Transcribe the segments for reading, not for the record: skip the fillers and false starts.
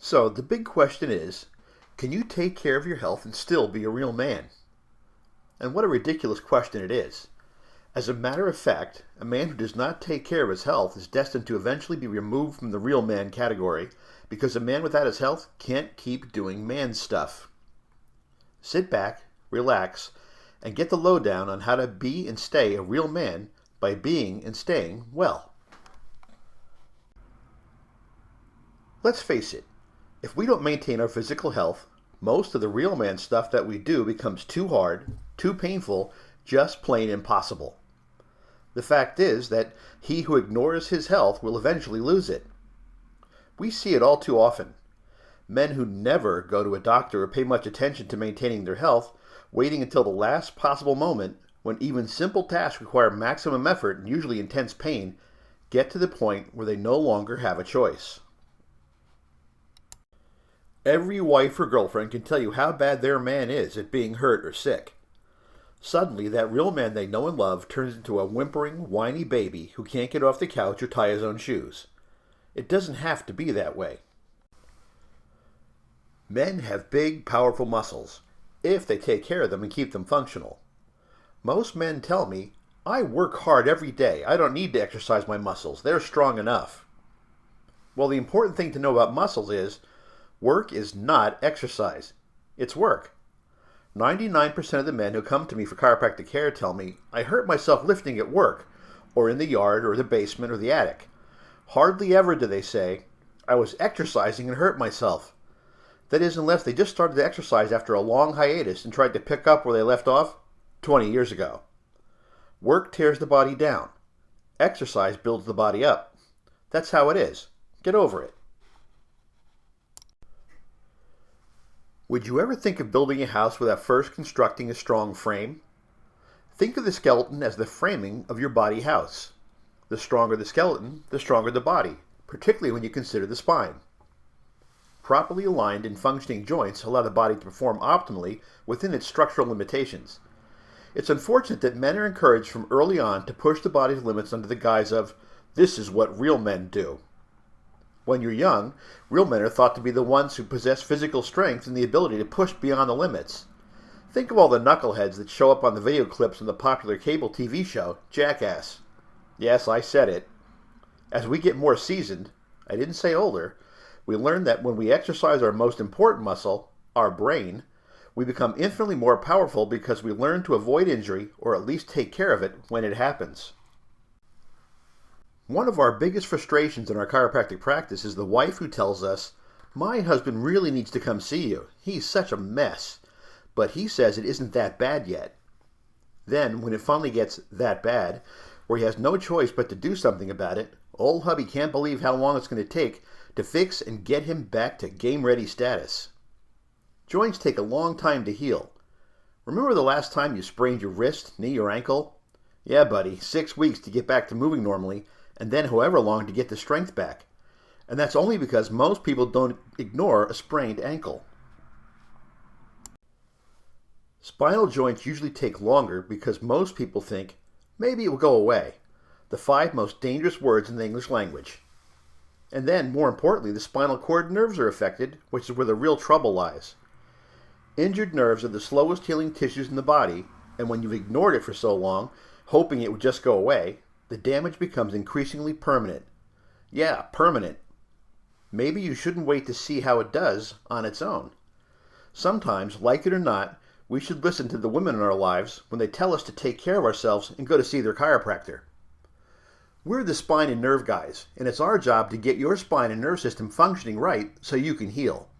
So the big question is, can you take care of your health and still be a real man? And what a ridiculous question it is. As a matter of fact, a man who does not take care of his health is destined to eventually be removed from the real man category because a man without his health can't keep doing man stuff. Sit back, relax, and get the lowdown on how to be and stay a real man by being and staying well. Let's face it, if we don't maintain our physical health, most of the real man stuff that we do becomes too hard, too painful, just plain impossible. The fact is that he who ignores his health will eventually lose it. We see it all too often. Men who never go to a doctor or pay much attention to maintaining their health, waiting until the last possible moment, when even simple tasks require maximum effort and usually intense pain, get to the point where they no longer have a choice. Every wife or girlfriend can tell you how bad their man is at being hurt or sick. Suddenly, that real man they know and love turns into a whimpering, whiny baby who can't get off the couch or tie his own shoes. It doesn't have to be that way. Men have big, powerful muscles, if they take care of them and keep them functional. Most men tell me, I work hard every day. I don't need to exercise my muscles. They're strong enough. Well, the important thing to know about muscles is, work is not exercise. It's work. 99% of the men who come to me for chiropractic care tell me, I hurt myself lifting at work, or in the yard, or the basement, or the attic. Hardly ever do they say, I was exercising and hurt myself. That is, unless they just started to exercise after a long hiatus and tried to pick up where they left off 20 years ago. Work tears the body down. Exercise builds the body up. That's how it is. Get over it. Would you ever think of building a house without first constructing a strong frame? Think of the skeleton as the framing of your body house. The stronger the skeleton, the stronger the body, particularly when you consider the spine. Properly aligned and functioning joints allow the body to perform optimally within its structural limitations. It's unfortunate that men are encouraged from early on to push the body's limits under the guise of, this is what real men do. When you're young, real men are thought to be the ones who possess physical strength and the ability to push beyond the limits. Think of all the knuckleheads that show up on the video clips on the popular cable TV show, Jackass. Yes, I said it. As we get more seasoned, I didn't say older, we learn that when we exercise our most important muscle, our brain, we become infinitely more powerful because we learn to avoid injury or at least take care of it when it happens. One of our biggest frustrations in our chiropractic practice is the wife who tells us, my husband really needs to come see you. He's such a mess, but he says it isn't that bad yet. Then, when it finally gets that bad, where he has no choice but to do something about it, old hubby can't believe how long it's going to take to fix and get him back to game-ready status. Joints take a long time to heal. Remember the last time you sprained your wrist, knee, or ankle? Yeah, buddy, 6 weeks to get back to moving normally, and then however long to get the strength back. And that's only because most people don't ignore a sprained ankle. Spinal joints usually take longer because most people think, maybe it will go away. The 5 most dangerous words in the English language. And then, more importantly, the spinal cord nerves are affected, which is where the real trouble lies. Injured nerves are the slowest healing tissues in the body, and when you've ignored it for so long, hoping it would just go away, the damage becomes increasingly permanent. Yeah, permanent. Maybe you shouldn't wait to see how it does on its own. Sometimes, like it or not, we should listen to the women in our lives when they tell us to take care of ourselves and go to see their chiropractor. We're the spine and nerve guys, and it's our job to get your spine and nerve system functioning right so you can heal.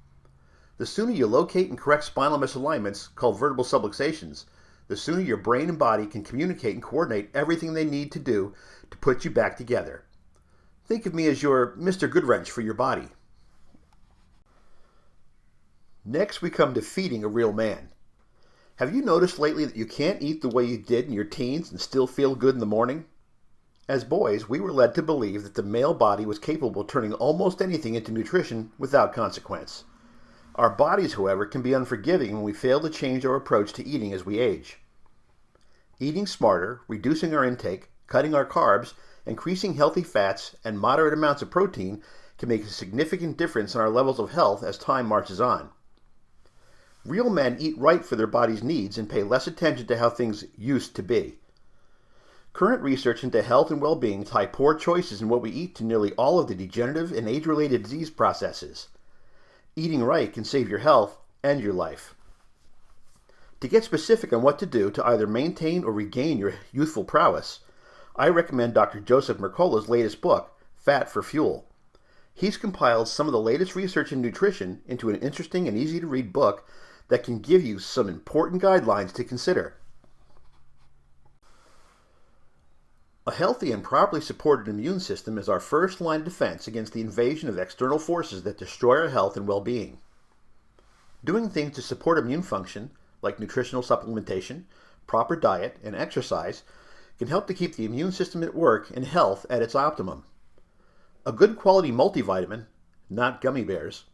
The sooner you locate and correct spinal misalignments, called vertebral subluxations, the sooner your brain and body can communicate and coordinate everything they need to do to put you back together. Think of me as your Mr. Goodwrench for your body. Next, we come to feeding a real man. Have you noticed lately that you can't eat the way you did in your teens and still feel good in the morning? As boys, we were led to believe that the male body was capable of turning almost anything into nutrition without consequence. Our bodies, however, can be unforgiving when we fail to change our approach to eating as we age. Eating smarter, reducing our intake, cutting our carbs, increasing healthy fats and moderate amounts of protein can make a significant difference in our levels of health as time marches on. Real men eat right for their body's needs and pay less attention to how things used to be. Current research into health and well-being tie poor choices in what we eat to nearly all of the degenerative and age-related disease processes. Eating right can save your health and your life. To get specific on what to do to either maintain or regain your youthful prowess, I recommend Dr. Joseph Mercola's latest book, Fat for Fuel. He's compiled some of the latest research in nutrition into an interesting and easy-to-read book that can give you some important guidelines to consider. A healthy and properly supported immune system is our first line of defense against the invasion of external forces that destroy our health and well-being. Doing things to support immune function, like nutritional supplementation, proper diet, and exercise, can help to keep the immune system at work and health at its optimum. A good quality multivitamin, not gummy bears,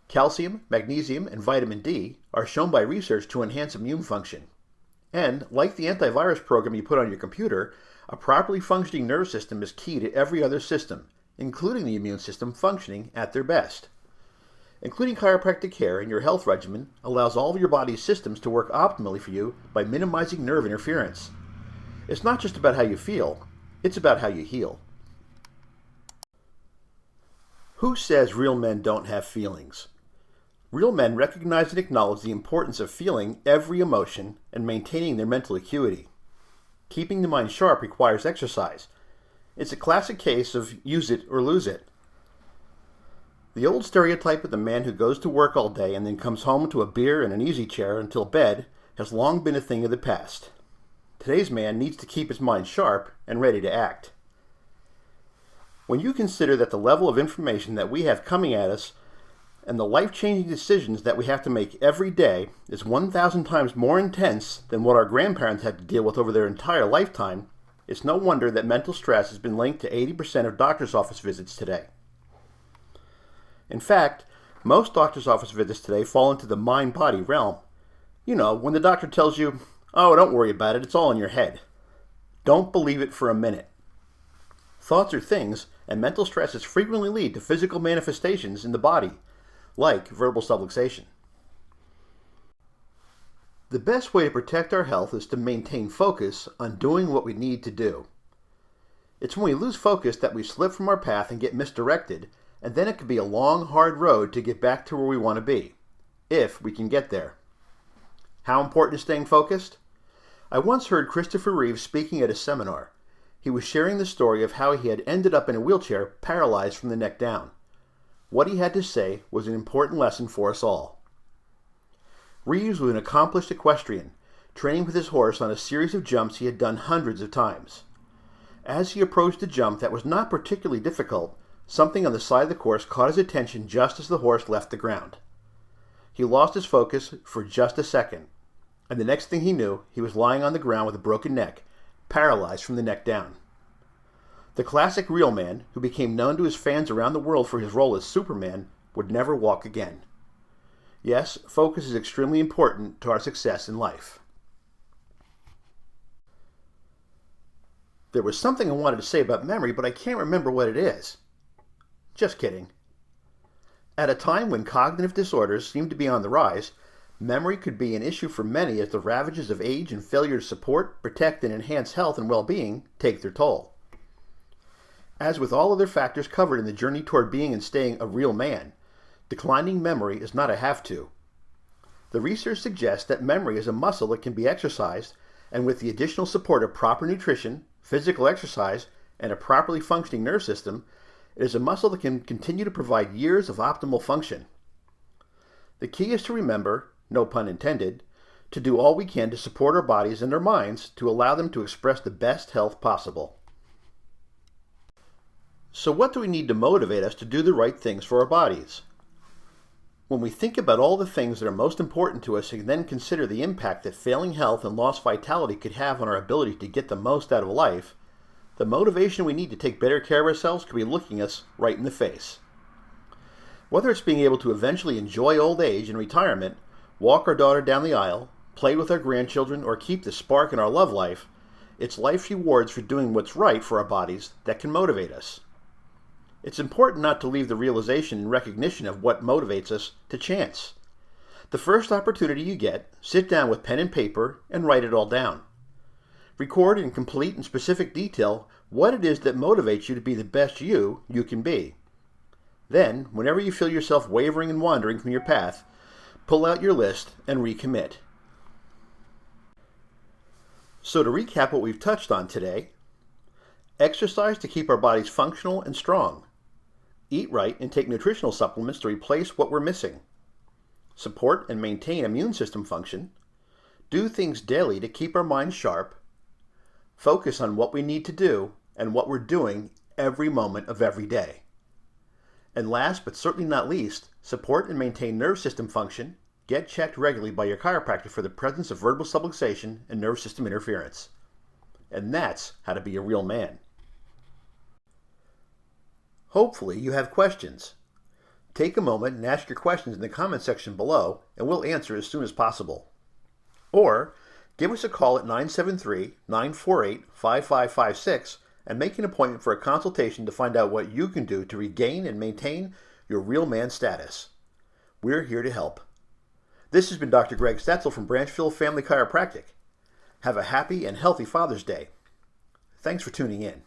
calcium, magnesium, and vitamin D are shown by research to enhance immune function. And, like the antivirus program you put on your computer, a properly functioning nerve system is key to every other system, including the immune system functioning at their best. Including chiropractic care in your health regimen allows all of your body's systems to work optimally for you by minimizing nerve interference. It's not just about how you feel, it's about how you heal. Who says real men don't have feelings? Real men recognize and acknowledge the importance of feeling every emotion and maintaining their mental acuity. Keeping the mind sharp requires exercise. It's a classic case of use it or lose it. The old stereotype of the man who goes to work all day and then comes home to a beer and an easy chair until bed has long been a thing of the past. Today's man needs to keep his mind sharp and ready to act. When you consider that the level of information that we have coming at us and the life-changing decisions that we have to make every day is 1,000 times more intense than what our grandparents had to deal with over their entire lifetime, it's no wonder that mental stress has been linked to 80% of doctor's office visits today. In fact, most doctor's office visits today fall into the mind-body realm. You know, when the doctor tells you, "Oh, don't worry about it, it's all in your head." Don't believe it for a minute. Thoughts are things, and mental stresses frequently lead to physical manifestations in the body, like verbal subluxation. The best way to protect our health is to maintain focus on doing what we need to do. It's when we lose focus that we slip from our path and get misdirected, and then it can be a long, hard road to get back to where we want to be, if we can get there. How important is staying focused? I once heard Christopher Reeve speaking at a seminar. He was sharing the story of how he had ended up in a wheelchair paralyzed from the neck down. What he had to say was an important lesson for us all. Reeves was an accomplished equestrian, training with his horse on a series of jumps he had done hundreds of times. As he approached a jump that was not particularly difficult, something on the side of the course caught his attention just as the horse left the ground. He lost his focus for just a second, and the next thing he knew, he was lying on the ground with a broken neck, paralyzed from the neck down. The classic real man, who became known to his fans around the world for his role as Superman, would never walk again. Yes, focus is extremely important to our success in life. There was something I wanted to say about memory, but I can't remember what it is. Just kidding. At a time when cognitive disorders seem to be on the rise, memory could be an issue for many as the ravages of age and failure to support, protect, and enhance health and well-being take their toll. As with all other factors covered in the journey toward being and staying a real man, declining memory is not a have-to. The research suggests that memory is a muscle that can be exercised, and with the additional support of proper nutrition, physical exercise, and a properly functioning nerve system, it is a muscle that can continue to provide years of optimal function. The key is to remember, no pun intended, to do all we can to support our bodies and our minds to allow them to express the best health possible. So what do we need to motivate us to do the right things for our bodies? When we think about all the things that are most important to us and then consider the impact that failing health and lost vitality could have on our ability to get the most out of life, the motivation we need to take better care of ourselves could be looking us right in the face. Whether it's being able to eventually enjoy old age and retirement, walk our daughter down the aisle, play with our grandchildren, or keep the spark in our love life, It's life's rewards for doing what's right for our bodies that can motivate us. It's important not to leave the realization and recognition of what motivates us to chance. The first opportunity you get, sit down with pen and paper and write it all down. Record in complete and specific detail what it is that motivates you to be the best you can be. Then, whenever you feel yourself wavering and wandering from your path, pull out your list and recommit. So to recap what we've touched on today: exercise to keep our bodies functional and strong. Eat right and take nutritional supplements to replace what we're missing. Support and maintain immune system function. Do things daily to keep our minds sharp. Focus on what we need to do and what we're doing every moment of every day. And last but certainly not least, support and maintain nerve system function. Get checked regularly by your chiropractor for the presence of vertebral subluxation and nerve system interference. And that's how to be a real man. Hopefully you have questions. Take a moment and ask your questions in the comment section below, and we'll answer as soon as possible. Or give us a call at 973-948-5556 and make an appointment for a consultation to find out what you can do to regain and maintain your real man status. We're here to help. This has been Dr. Greg Stetzel from Branchville Family Chiropractic. Have a happy and healthy Father's Day. Thanks for tuning in.